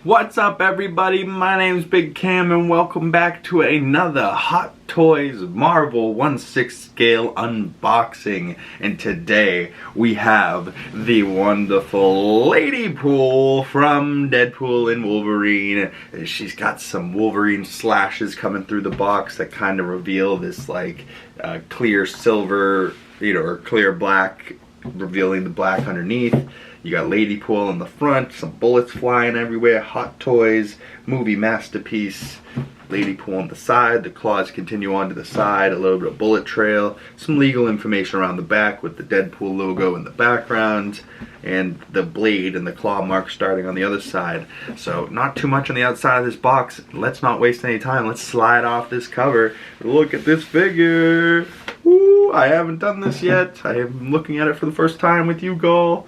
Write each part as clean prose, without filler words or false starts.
What's up, everybody? My name's Big Cam and welcome back to another Hot Toys Marvel 1/6 scale unboxing. And today we have the wonderful Ladypool from Deadpool and Wolverine. She's got some Wolverine slashes coming through the box that kind of reveal this like clear silver, or clear black, revealing the black underneath. You got Ladypool in the front, some bullets flying everywhere, Hot Toys, movie masterpiece. Ladypool on the side, the claws continue on to the side, a little bit of bullet trail, some legal information around the back with the Deadpool logo in the background, and the blade and the claw mark starting on the other side. So not too much on the outside of this box. Let's not waste any time. Let's slide off this cover. Look at this figure. Ooh, I haven't done this yet. I am looking at it for the first time with you, Gull.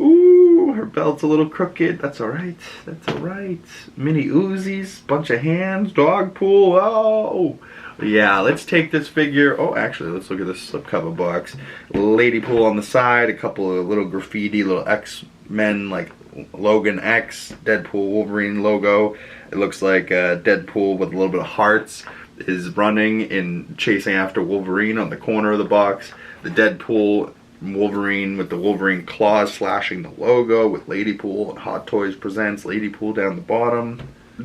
Ooh, her belt's a little crooked. That's alright. That's alright. Mini Uzis, bunch of hands, dog pool. Oh, yeah, let's take this figure. Oh, actually, let's look at this slipcover box. Ladypool on the side, a couple of little graffiti, little X-Men, like Logan X, Deadpool Wolverine logo. It looks like Deadpool with a little bit of hearts is running and chasing after Wolverine on the corner of the box. The Deadpool Wolverine with the Wolverine claws slashing the logo with Ladypool, and Hot Toys presents Ladypool down the bottom.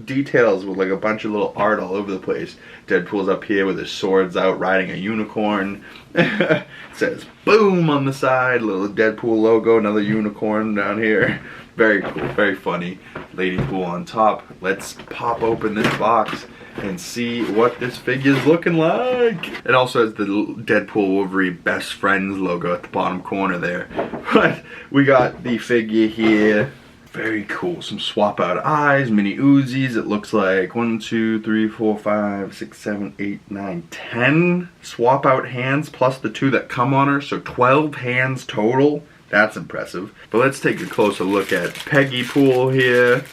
Details with like a bunch of little art all over the place. Deadpool's up here with his swords out riding a unicorn. It says boom on the side, little Deadpool logo, another unicorn down here. Very cool, very funny. Ladypool on top. Let's pop open this box and see what this figure's looking like. It also has the Deadpool Wolverine best friends logo at the bottom corner there. But we got the figure here. Very cool. Some swap out eyes, mini Uzis. It looks like 1, 2, 3, 4, 5, 6, 7, 8, 9, 10 swap out hands plus the 2 that come on her. So 12 hands total. That's impressive. But let's take a closer look at Peggy Pool here.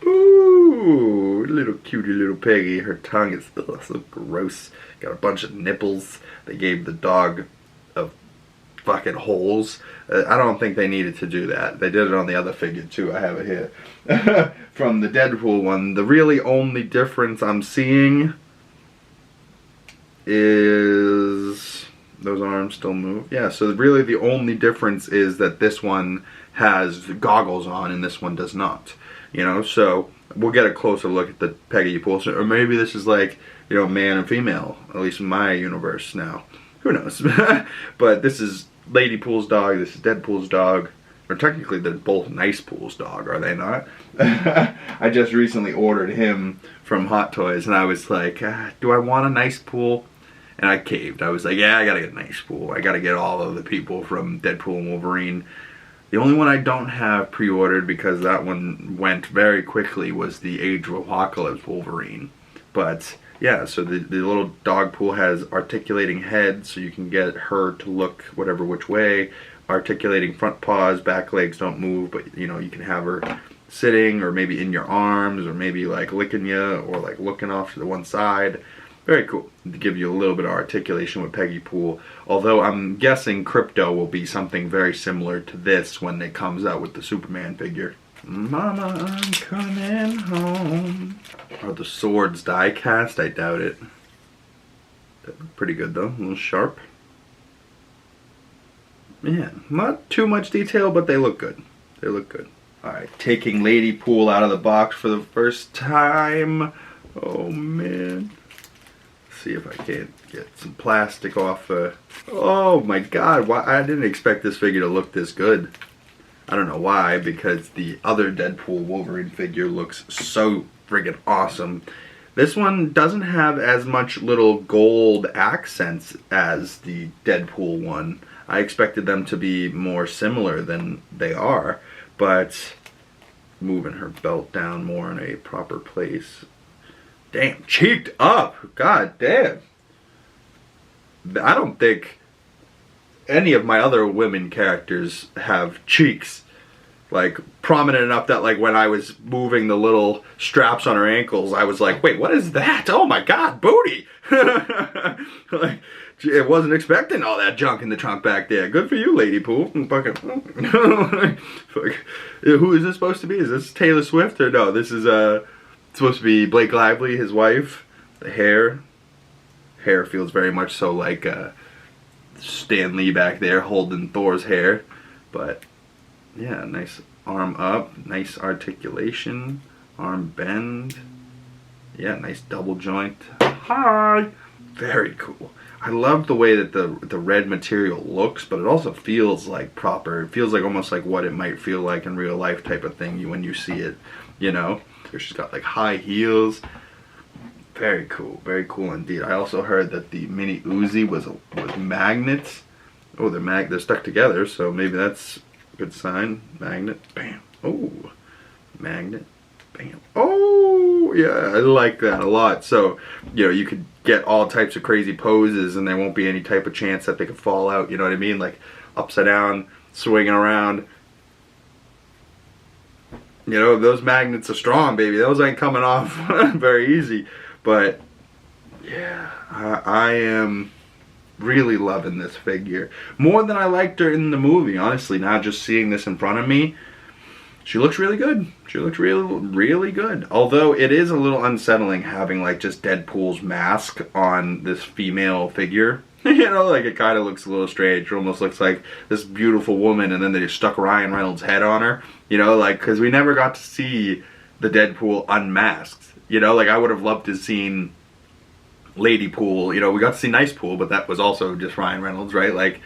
Ooh, little cutie little Peggy. Her tongue is so gross. Got a bunch of nipples. They gave the dog a fucking holes. I don't think they needed to do that. They did it on the other figure too. I have it here. From the Deadpool one, the really only difference I'm seeing is those arms still move. Yeah, so really the only difference is that this one has goggles on and this one does not. You know, so we'll get a closer look at the Peggy Pool. Or maybe this is like, man and female, at least in my universe now. Who knows? But this is Ladypool's dog, this is Deadpool's dog. Or technically they're both Nicepool's dog, are they not? I just recently ordered him from Hot Toys and I was like, do I want a Nicepool? And I caved. I was like, yeah, I gotta get a Nicepool. I gotta get all of the people from Deadpool and Wolverine. The only one I don't have pre-ordered because that one went very quickly was the Age of Apocalypse Wolverine. But yeah, so the little dog pool has articulating head, so you can get her to look whatever which way. Articulating front paws, back legs don't move, but you can have her sitting or maybe in your arms or maybe like licking you or like looking off to the one side. Very cool to give you a little bit of articulation with Peggy Pool. Although I'm guessing Crypto will be something very similar to this when it comes out with the Superman figure. Mama, I'm coming home. Are the swords die cast? I doubt it. Pretty good though, a little sharp. Yeah, not too much detail, but they look good. They look good. Alright, taking Ladypool out of the box for the first time. Oh man. See if I can't get some plastic off. Oh my god, why I didn't expect this figure to look this good. I don't know why, because the other Deadpool Wolverine figure looks so friggin' awesome. This one doesn't have as much little gold accents as the Deadpool one. I expected them to be more similar than they are, but moving her belt down more in a proper place. Damn, cheeked up. God damn. I don't think any of my other women characters have cheeks like prominent enough that like when I was moving the little straps on her ankles, I was like, wait, what is that? Oh my god, booty. Like, It wasn't expecting all that junk in the trunk back there. Good for you, Ladypool. Fucking, who is this supposed to be? Is this Taylor Swift or no? This is supposed to be Blake Lively, his wife. The hair feels very much so like Stan Lee back there holding Thor's hair. But yeah, nice arm up, nice articulation, arm bend. Yeah, nice double joint. Hi. Very cool. I love the way that the red material looks, but it also feels like proper. It feels like almost like what it might feel like in real life type of thing when you see it, you know? She's got like high heels. Very cool indeed. I also heard that the mini Uzi was magnets. Oh, they're stuck together, so maybe that's a good sign. Magnet, bam. Oh, magnet, bam. Oh, yeah, I like that a lot. So, you know, you could get all types of crazy poses and there won't be any type of chance that they could fall out, you know what I mean? Like upside down, swinging around. You know, those magnets are strong, baby. Those ain't coming off very easy. But yeah, I am really loving this figure. More than I liked her in the movie, honestly. Now just seeing this in front of me, she looks really good. She looks really good. Although it is a little unsettling having like just Deadpool's mask on this female figure. You know, like it kind of looks a little strange. It almost looks like this beautiful woman and then they just stuck Ryan Reynolds' head on her. You know, like, because we never got to see the Deadpool unmasked. You know, like I would have loved to have seen Ladypool. You know, we got to see Nicepool, but that was also just Ryan Reynolds, right? Like,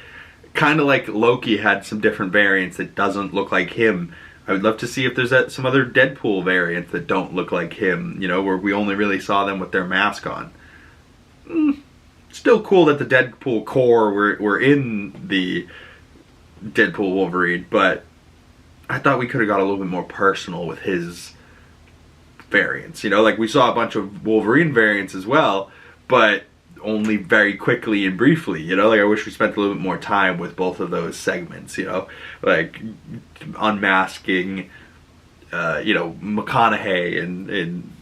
kind of like Loki had some different variants that doesn't look like him. I would love to see if there's some other Deadpool variants that don't look like him, you know, where we only really saw them with their mask on. Still cool that the Deadpool core were in the Deadpool Wolverine, but I thought we could have got a little bit more personal with his variants. You know, like we saw a bunch of Wolverine variants as well, but only very quickly and briefly, you know, like I wish we spent a little bit more time with both of those segments, you know, like unmasking, you know, McConaughey and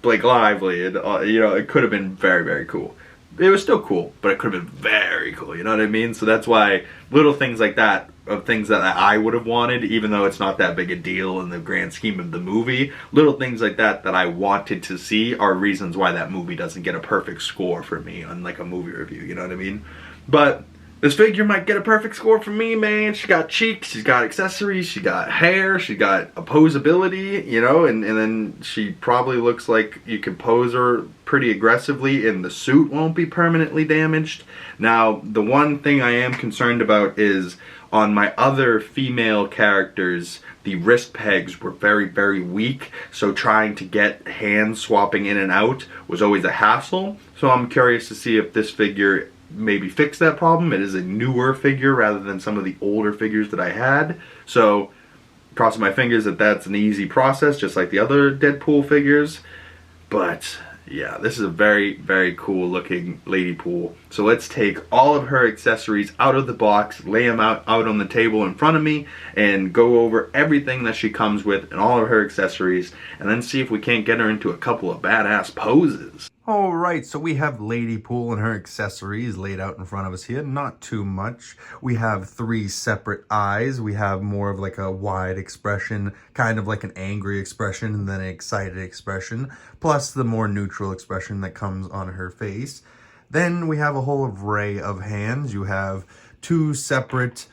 Blake Lively, and you know, it could have been very cool. It was still cool, but it could have been very cool, you know what I mean? So that's why little things like that, of things that I would have wanted, even though it's not that big a deal in the grand scheme of the movie, little things like that I wanted to see are reasons why that movie doesn't get a perfect score for me on like a movie review, you know what I mean? But this figure might get a perfect score from me, man. She got cheeks, she's got accessories, she got hair, she got opposability, you know, and then she probably looks like you can pose her pretty aggressively and the suit won't be permanently damaged. Now, the one thing I am concerned about is on my other female characters, the wrist pegs were very weak, so trying to get hands swapping in and out was always a hassle. So I'm curious to see if this figure maybe fix that problem. It is a newer figure rather than some of the older figures that I had. So crossing my fingers that that's an easy process, just like the other Deadpool figures. But yeah, this is a very cool looking Ladypool. So let's take all of her accessories out of the box, lay them out on the table in front of me, and go over everything that she comes with and all of her accessories, and then see if we can't get her into a couple of badass poses. Alright, so we have Ladypool and her accessories laid out in front of us here. Not too much. We have 3 separate eyes. We have more of like a wide expression, kind of like an angry expression, and then an excited expression, plus the more neutral expression that comes on her face. Then we have a whole array of hands. You have 2 separate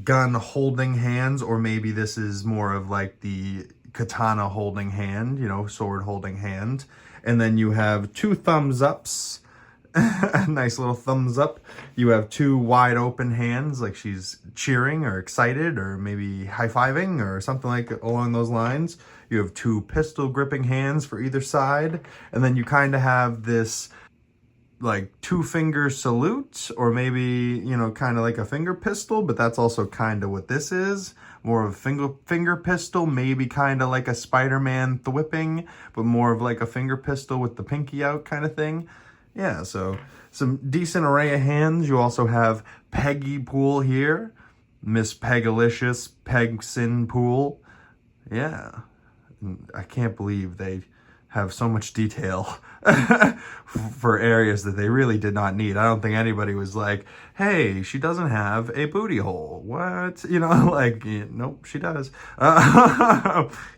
gun holding hands, or maybe this is more of like the katana holding hand, you know, sword holding hand. And then you have 2 thumbs ups, a nice little thumbs up. You have 2 wide open hands, like she's cheering or excited or maybe high-fiving or something like along those lines. You have 2 pistol gripping hands for either side. And then you kind of have this like 2-finger salute, or maybe, you know, kind of like a finger pistol, but that's also kind of what this is. More of a finger pistol, maybe kind of like a Spider-Man thwipping, but more of like a finger pistol with the pinky out kind of thing. Yeah, so some decent array of hands. You also have Peggy Pool here, Miss Pegalicious Pegson Pool. Yeah, I can't believe they have so much detail for areas that they really did not need. I don't think anybody was like, hey, she doesn't have a booty hole. What? You know, like, nope, she does.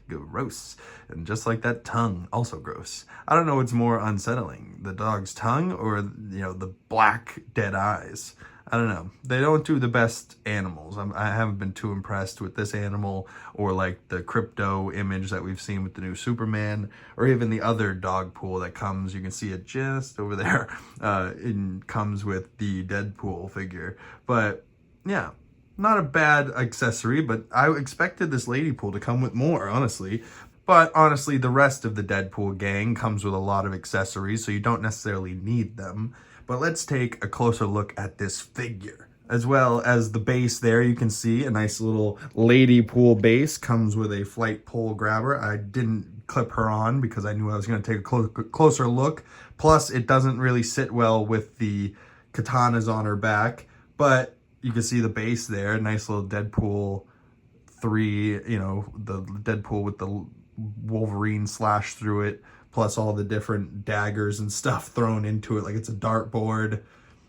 Gross. And just like that tongue, also gross. I don't know what's more unsettling, the dog's tongue or, you know, the black dead eyes. I don't know. They don't do the best animals. I haven't been too impressed with this animal or like the crypto image that we've seen with the new Superman or even the other dog pool that comes. You can see it just over there. It comes with the Deadpool figure. But yeah, not a bad accessory, but I expected this Ladypool to come with more, honestly. But honestly, the rest of the Deadpool gang comes with a lot of accessories, so you don't necessarily need them. But let's take a closer look at this figure. As well as the base there, you can see a nice little Ladypool base. Comes with a flight pole grabber. I didn't clip her on because I knew I was going to take a closer look. Plus, it doesn't really sit well with the katanas on her back. But you can see the base there. Nice little Deadpool 3, you know, the Deadpool with the Wolverine slash through it. Plus all the different daggers and stuff thrown into it like it's a dartboard.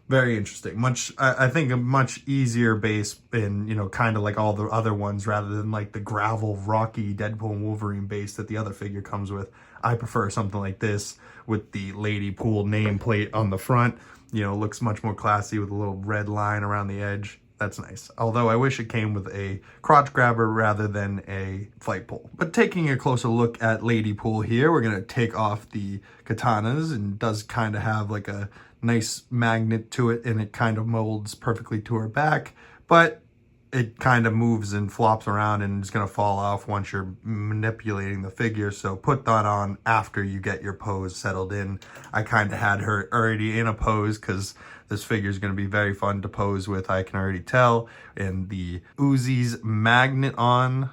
Very interesting. I think a much easier base in, you know, kind of like all the other ones rather than like the gravel, rocky Deadpool and Wolverine base that the other figure comes with. I prefer something like this with the Ladypool nameplate on the front. You know, looks much more classy with a little red line around the edge. That's nice. Although I wish it came with a crotch grabber rather than a flight pole. But taking a closer look at Ladypool here, we're going to take off the katanas, and it does kind of have like a nice magnet to it, and it kind of molds perfectly to her back. But it kind of moves and flops around and it's going to fall off once you're manipulating the figure. So put that on after you get your pose settled in. I kind of had her already in a pose because this figure is going to be very fun to pose with, I can already tell. And the Uzi's magnet on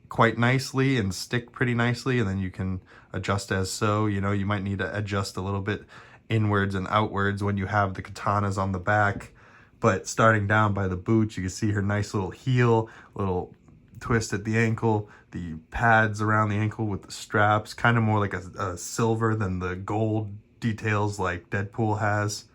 quite nicely and stick pretty nicely. And then you can adjust as so. You know, you might need to adjust a little bit inwards and outwards when you have the katanas on the back. But starting down by the boots, you can see her nice little heel, little twist at the ankle, the pads around the ankle with the straps, kind of more like a silver than the gold details like Deadpool has.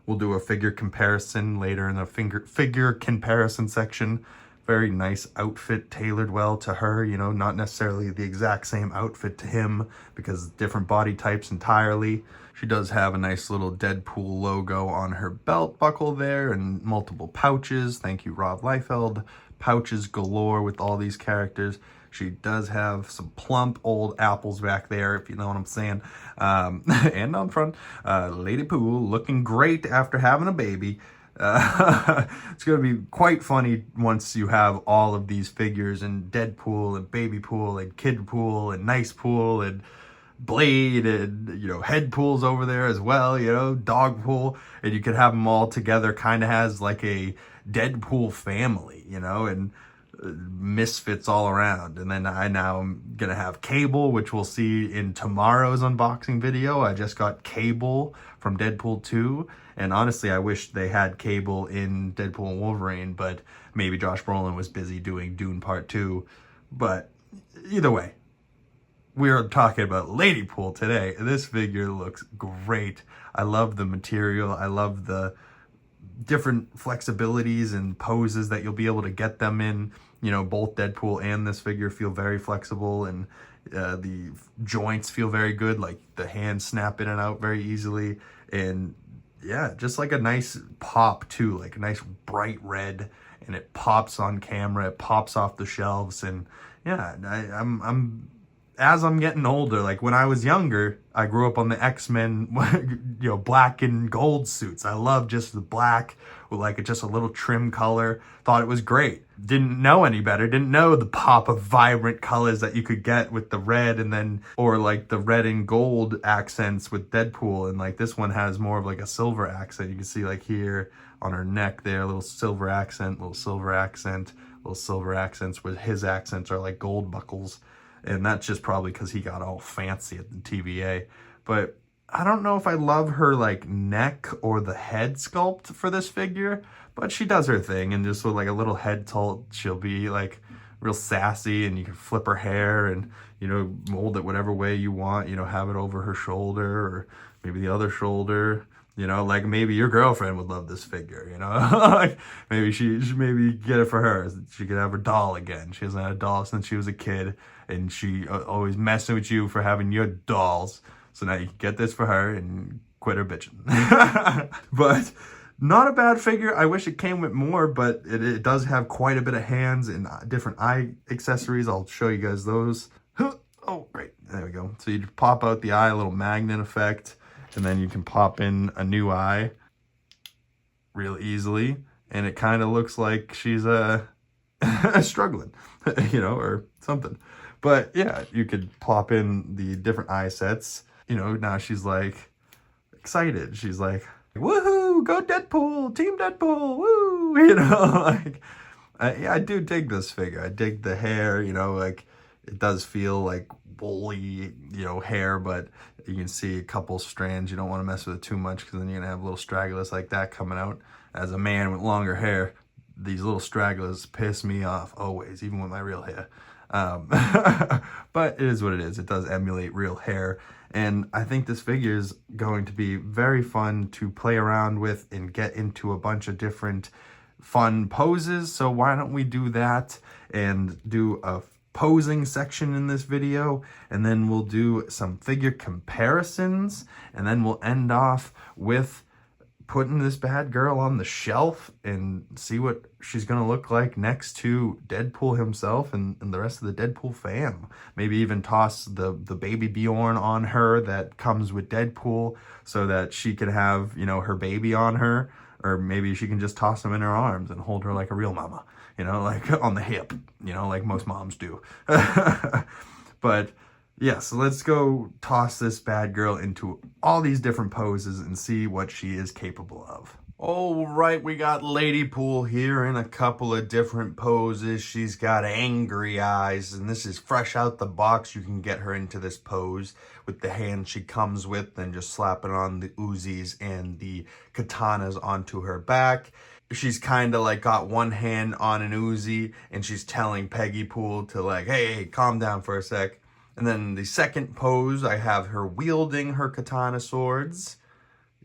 We'll do a figure comparison later in the figure comparison section. Very nice outfit, tailored well to her, you know, not necessarily the exact same outfit to him because different body types entirely. She does have a nice little Deadpool logo on her belt buckle there and multiple pouches. Thank you, Rob Liefeld. Pouches galore with all these characters. She does have some plump old apples back there, if you know what I'm saying. And on front, Ladypool looking great after having a baby. It's going to be quite funny once you have all of these figures and Deadpool and Babypool and Kidpool and Nicepool and Blade and, you know, Headpool's over there as well, you know, Dogpool, and you could have them all together, kind of has like a Deadpool family, you know, and misfits all around. And then I now am gonna have Cable, which we'll see in tomorrow's unboxing video. I just got Cable from Deadpool 2, and honestly I wish they had Cable in Deadpool and Wolverine, but maybe Josh Brolin was busy doing Dune Part 2. But either way, we're talking about Ladypool today. This figure looks great. I love the material. I love the different flexibilities and poses that you'll be able to get them in. You know, both Deadpool and this figure feel very flexible, and the joints feel very good. Like the hands snap in and out very easily. And yeah, just like a nice pop too, like a nice bright red, and it pops on camera. It pops off the shelves. And yeah, as I'm getting older, like when I was younger, I grew up on the X-Men, you know, black and gold suits. I loved just the black with like just a little trim color. Thought it was great. Didn't know any better. Didn't know the pop of vibrant colors that you could get with the red, and then, or like the red and gold accents with Deadpool. And like this one has more of like a silver accent. You can see like here on her neck there, a little silver accent, little silver accent, little silver accents, where his accents are like gold buckles. And that's just probably because he got all fancy at the TVA. But I don't know if I love her like neck or the head sculpt for this figure, but she does her thing, and just with like a little head tilt, she'll be like real sassy, and you can flip her hair and, you know, mold it whatever way you want, you know, have it over her shoulder or maybe the other shoulder. You know, like maybe your girlfriend would love this figure, you know? Like maybe she maybe get it for her. She could have her doll again. She hasn't had a doll since she was a kid, and she always messing with you for having your dolls. So now you can get this for her and quit her bitching. But not a bad figure. I wish it came with more, but it does have quite a bit of hands and different eye accessories. I'll show you guys those. Oh, great. There we go. So you pop out the eye, a little magnet effect. And then you can pop in a new eye real easily. And it kind of looks like she's struggling, you know, or something. But yeah, you could plop in the different eye sets. You know, now she's like excited. She's like, woohoo, go Deadpool, Team Deadpool, woo. You know, like, yeah, I do dig this figure. I dig the hair, you know, like it does feel like woolly, you know, hair, but you can see a couple strands. You don't want to mess with it too much because then you're gonna have little stragglers like that coming out. As a man with longer hair, these little stragglers piss me off always, even with my real hair. But it is what it is. It does emulate real hair, and I think this figure is going to be very fun to play around with and get into a bunch of different fun poses. So why don't we do that and do a posing section in this video, and then we'll do some figure comparisons, and then we'll end off with putting this bad girl on the shelf and see what she's gonna look like next to Deadpool himself and the rest of the Deadpool fam. Maybe even toss the baby Bjorn on her that comes with Deadpool so that she can have, you know, her baby on her, or maybe she can just toss him in her arms and hold her like a real mama. You know, like on the hip, you know, like most moms do. But yeah, so let's go toss this bad girl into all these different poses and see what she is capable of. All right, we got Ladypool here in a couple of different poses. She's got angry eyes, and this is fresh out the box. You can get her into this pose with the hand she comes with and just slapping on the Uzis and the katanas onto her back. She's kind of like got one hand on an Uzi, and she's telling Peggy Pool to like, hey, calm down for a sec. And then the second pose, I have her wielding her katana swords,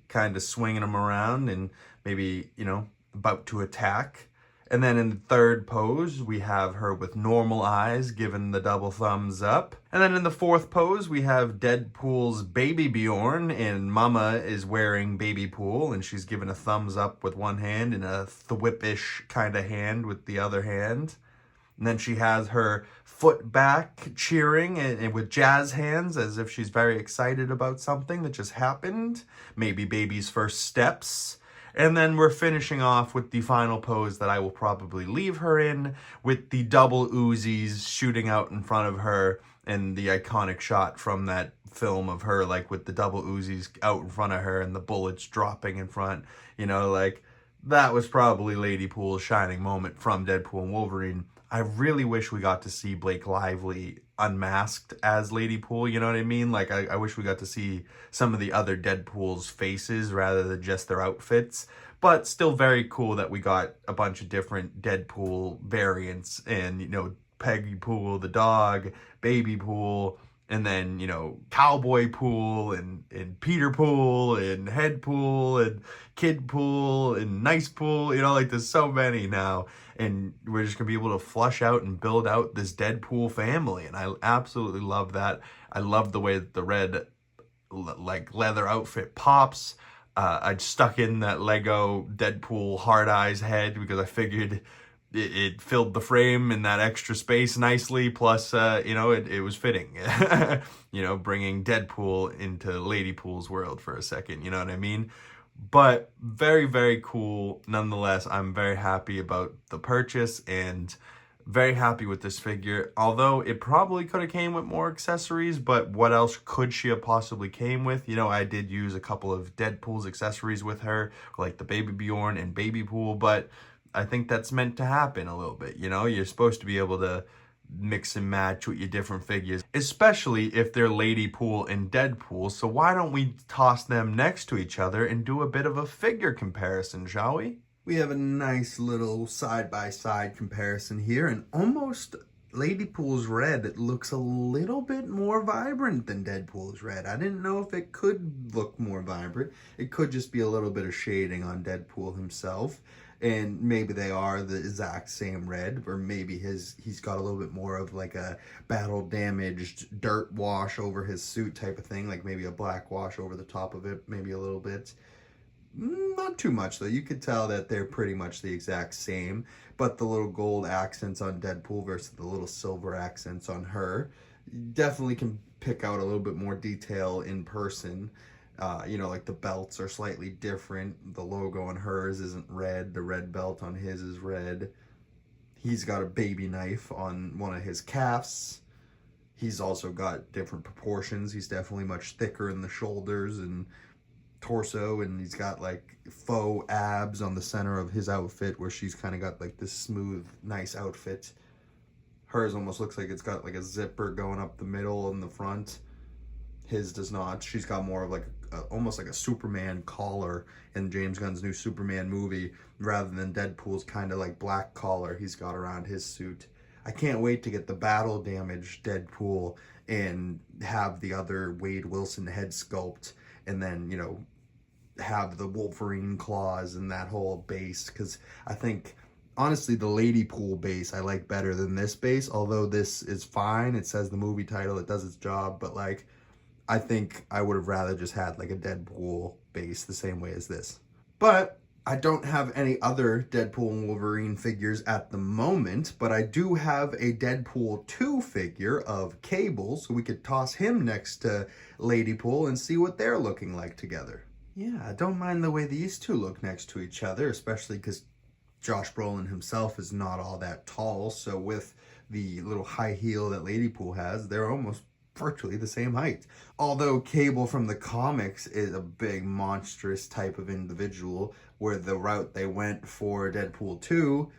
kind of swinging them around and maybe, you know, about to attack. And then in the third pose, we have her with normal eyes, giving the double thumbs up. And then in the fourth pose, we have Deadpool's baby Bjorn, and Mama is wearing Baby Pool, and she's giving a thumbs up with one hand and a thwip-ish kind of hand with the other hand. And then she has her foot back cheering and with jazz hands as if she's very excited about something that just happened. Maybe baby's first steps. And then we're finishing off with the final pose that I will probably leave her in, with the double Uzis shooting out in front of her, and the iconic shot from that film of her, like with the double Uzis out in front of her and the bullets dropping in front. You know, like that was probably Ladypool's shining moment from Deadpool and Wolverine. I really wish we got to see Blake Lively unmasked as Ladypool, you know what I mean? Like, I wish we got to see some of the other Deadpool's faces rather than just their outfits. But still very cool that we got a bunch of different Deadpool variants and, you know, Peggy Pool, the dog, Baby Pool, and then, you know, Cowboy Pool and Peter Pool and Head Pool and Kid Pool and Nice Pool. You know, like there's so many now. And we're just going to be able to flush out and build out this Deadpool family. And I absolutely love that. I love the way that the red, like, leather outfit pops. I stuck in that Lego Deadpool Hard Eyes head because I figured it filled the frame in that extra space nicely. Plus, you know, it was fitting. You know, bringing Deadpool into Ladypool's world for a second. You know what I mean? But very, very cool. Nonetheless, I'm very happy about the purchase and very happy with this figure. Although it probably could have came with more accessories, but what else could she have possibly came with? You know, I did use a couple of Deadpool's accessories with her, like the Baby Bjorn and Baby Pool, but I think that's meant to happen a little bit. You know, you're supposed to be able to mix and match with your different figures, especially if they're Ladypool and Deadpool. So why don't we toss them next to each other and do a bit of a figure comparison, shall we? We have a nice little side-by-side comparison here, and almost Ladypool's red looks a little bit more vibrant than Deadpool's red. I didn't know if it could look more vibrant. It could just be a little bit of shading on Deadpool himself, and maybe they are the exact same red, or maybe he's got a little bit more of like a battle-damaged dirt wash over his suit type of thing, like maybe a black wash over the top of it, maybe a little bit. Not too much though. You could tell that they're pretty much the exact same, but the little gold accents on Deadpool versus the little silver accents on her, you definitely can pick out a little bit more detail in person. You know, like the belts are slightly different. The logo on hers isn't red. The red belt on his is red. He's got a baby knife on one of his calves. He's also got different proportions. He's definitely much thicker in the shoulders and torso, and he's got like faux abs on the center of his outfit, where she's kind of got like this smooth, nice outfit. Hers almost looks like it's got like a zipper going up the middle and the front. His does not. She's got more of like almost like a Superman collar in James Gunn's new Superman movie, rather than Deadpool's kind of like black collar he's got around his suit. I can't wait to get the battle damaged Deadpool and have the other Wade Wilson head sculpt, and then, you know, have the Wolverine claws and that whole base, because I think honestly the Ladypool base I like better than this base, although this is fine. It says the movie title, it does its job, but like I think I would have rather just had like a Deadpool base the same way as this. But I don't have any other Deadpool and Wolverine figures at the moment, but I do have a Deadpool 2 figure of Cable, so we could toss him next to Ladypool and see what they're looking like together. Yeah, I don't mind the way these two look next to each other, especially because Josh Brolin himself is not all that tall, so with the little high heel that Ladypool has, they're almost virtually the same height. Although Cable from the comics is a big monstrous type of individual, where the route they went for Deadpool 2,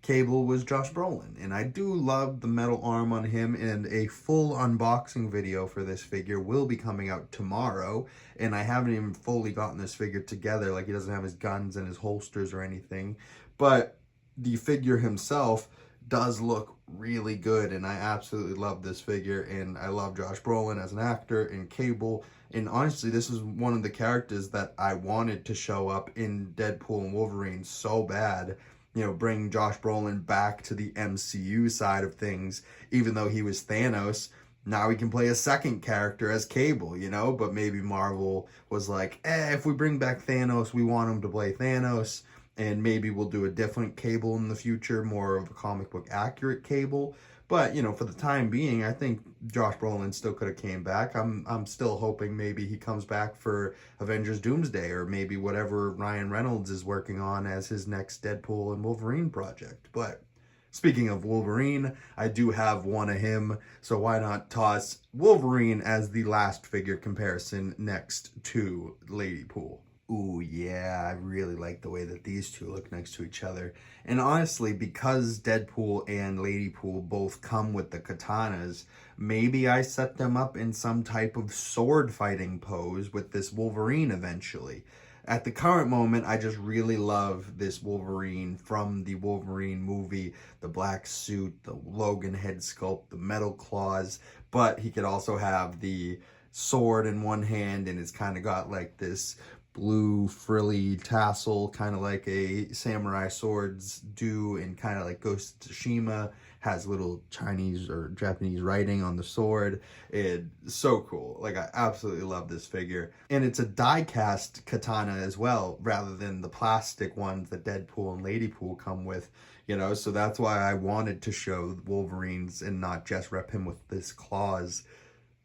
Cable was Josh Brolin. And I do love the metal arm on him, and a full unboxing video for this figure will be coming out tomorrow. And I haven't even fully gotten this figure together, like he doesn't have his guns and his holsters or anything. But the figure himself does look really good, and I absolutely love this figure, and I love Josh Brolin as an actor and Cable. And honestly, this is one of the characters that I wanted to show up in Deadpool and Wolverine so bad. You know, bring Josh Brolin back to the MCU side of things. Even though he was Thanos, now he can play a second character as Cable, you know? But maybe Marvel was like, if we bring back Thanos, we want him to play Thanos. And maybe we'll do a different Cable in the future, more of a comic book accurate Cable. But, you know, for the time being, I think Josh Brolin still could have came back. I'm still hoping maybe he comes back for Avengers Doomsday, or maybe whatever Ryan Reynolds is working on as his next Deadpool and Wolverine project. But speaking of Wolverine, I do have one of him, so why not toss Wolverine as the last figure comparison next to Ladypool. Ooh, yeah, I really like the way that these two look next to each other. And honestly, because Deadpool and Ladypool both come with the katanas, maybe I set them up in some type of sword fighting pose with this Wolverine eventually. At the current moment, I just really love this Wolverine from the Wolverine movie, the black suit, the Logan head sculpt, the metal claws, but he could also have the sword in one hand, and it's kind of got like this blue frilly tassel, kind of like a samurai swords do, and kind of like Ghost of Tsushima, has little Chinese or Japanese writing on the sword. It's so cool. Like, I absolutely love this figure. And it's a die-cast katana as well, rather than the plastic ones that Deadpool and Ladypool come with, you know? So that's why I wanted to show Wolverines and not just rep him with this claws.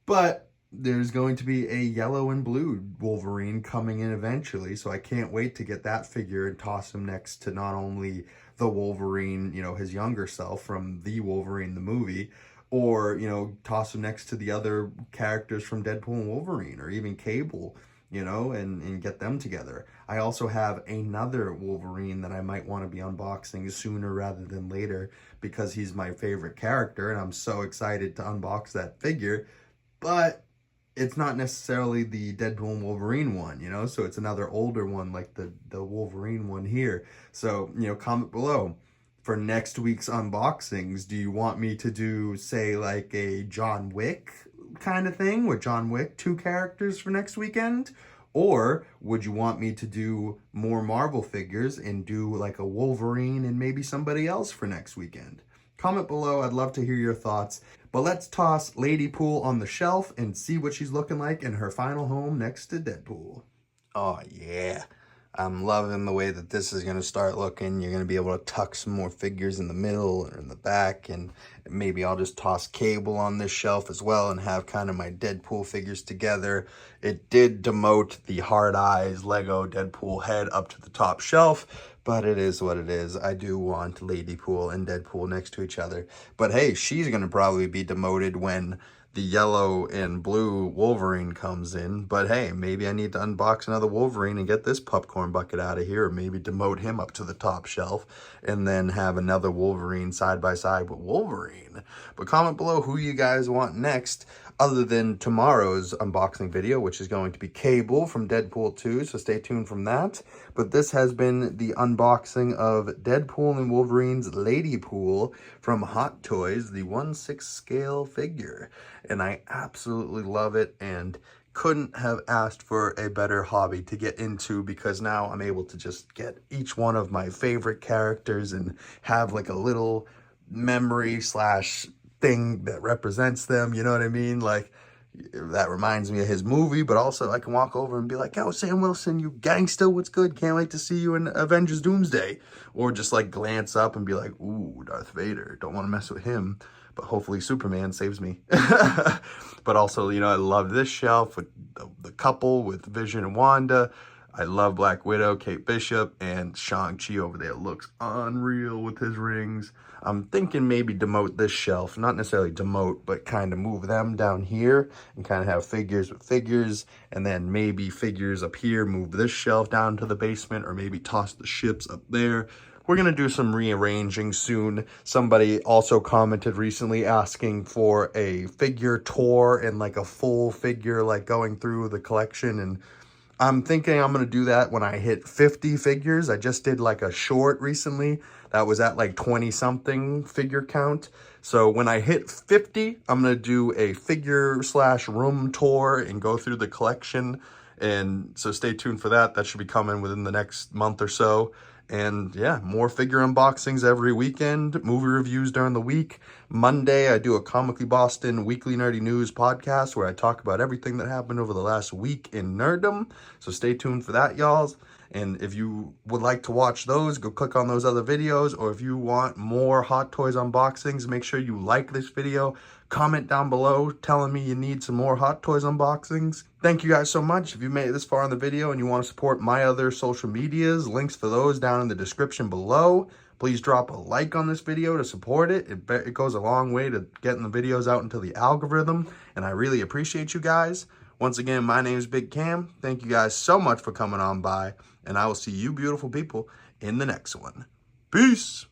But there's going to be a yellow and blue Wolverine coming in eventually, so I can't wait to get that figure and toss him next to not only the Wolverine, you know, his younger self from the Wolverine the movie, or, you know, toss him next to the other characters from Deadpool and Wolverine, or even Cable, you know, and get them together. I also have another Wolverine that I might want to be unboxing sooner rather than later, because he's my favorite character, and I'm so excited to unbox that figure. But it's not necessarily the Deadpool and Wolverine one, you know, so it's another older one like the Wolverine one here. So, you know, comment below for next week's unboxings. Do you want me to do, say, like a John Wick kind of thing with John Wick 2 characters for next weekend? Or would you want me to do more Marvel figures and do like a Wolverine and maybe somebody else for next weekend? Comment below. I'd love to hear your thoughts. But let's toss Ladypool on the shelf and see what she's looking like in her final home next to Deadpool. Oh, yeah. I'm loving the way that this is going to start looking. You're going to be able to tuck some more figures in the middle or in the back. And maybe I'll just toss Cable on this shelf as well and have kind of my Deadpool figures together. It did demote the Hard Eyes Lego Deadpool head up to the top shelf, but it is what it is. I do want Ladypool and Deadpool next to each other. But hey, she's going to probably be demoted when the yellow and blue Wolverine comes in. But hey, maybe I need to unbox another Wolverine and get this popcorn bucket out of here, or maybe demote him up to the top shelf and then have another Wolverine side by side with Wolverine. But comment below who you guys want next, other than tomorrow's unboxing video, which is going to be Cable from Deadpool 2, so stay tuned from that. But this has been the unboxing of Deadpool and Wolverine's Ladypool from Hot Toys, the 1/6 scale figure. And I absolutely love it and couldn't have asked for a better hobby to get into, because now I'm able to just get each one of my favorite characters and have like a little memory slash thing that represents them, you know what I mean? Like, that reminds me of his movie, but also I can walk over and be like, "Yo, Sam Wilson, you gangster, what's good? Can't wait to see you in Avengers Doomsday." Or just like glance up and be like, "Ooh, Darth Vader, don't want to mess with him, but hopefully Superman saves me." But also, you know, I love this shelf with the couple with Vision and Wanda. I love Black Widow, Kate Bishop, and Shang-Chi over there looks unreal with his rings. I'm thinking maybe demote this shelf, not necessarily demote, but kind of move them down here and kind of have figures with figures, and then maybe figures up here, move this shelf down to the basement, or maybe toss the ships up there. We're going to do some rearranging soon. Somebody also commented recently asking for a figure tour and like a full figure, like going through the collection, and I'm thinking I'm going to do that when I hit 50 figures. I just did like a short recently that was at like 20 something figure count. So when I hit 50, I'm going to do a figure slash room tour and go through the collection. And so stay tuned for that. That should be coming within the next month or so. And yeah, more figure unboxings every weekend, movie reviews during the week. Monday, I do a Comically Boston Weekly Nerdy News podcast where I talk about everything that happened over the last week in nerddom. So stay tuned for that, y'all. And if you would like to watch those, go click on those other videos. Or if you want more Hot Toys unboxings, make sure you like this video. Comment down below telling me you need some more Hot Toys unboxings. Thank you guys so much. If you made it this far in the video and you want to support my other social medias, links for those down in the description below. Please drop a like on this video to support it. It goes a long way to getting the videos out into the algorithm, and I really appreciate you guys. Once again, my name is Big Cam. Thank you guys so much for coming on by, and I will see you beautiful people in the next one. Peace!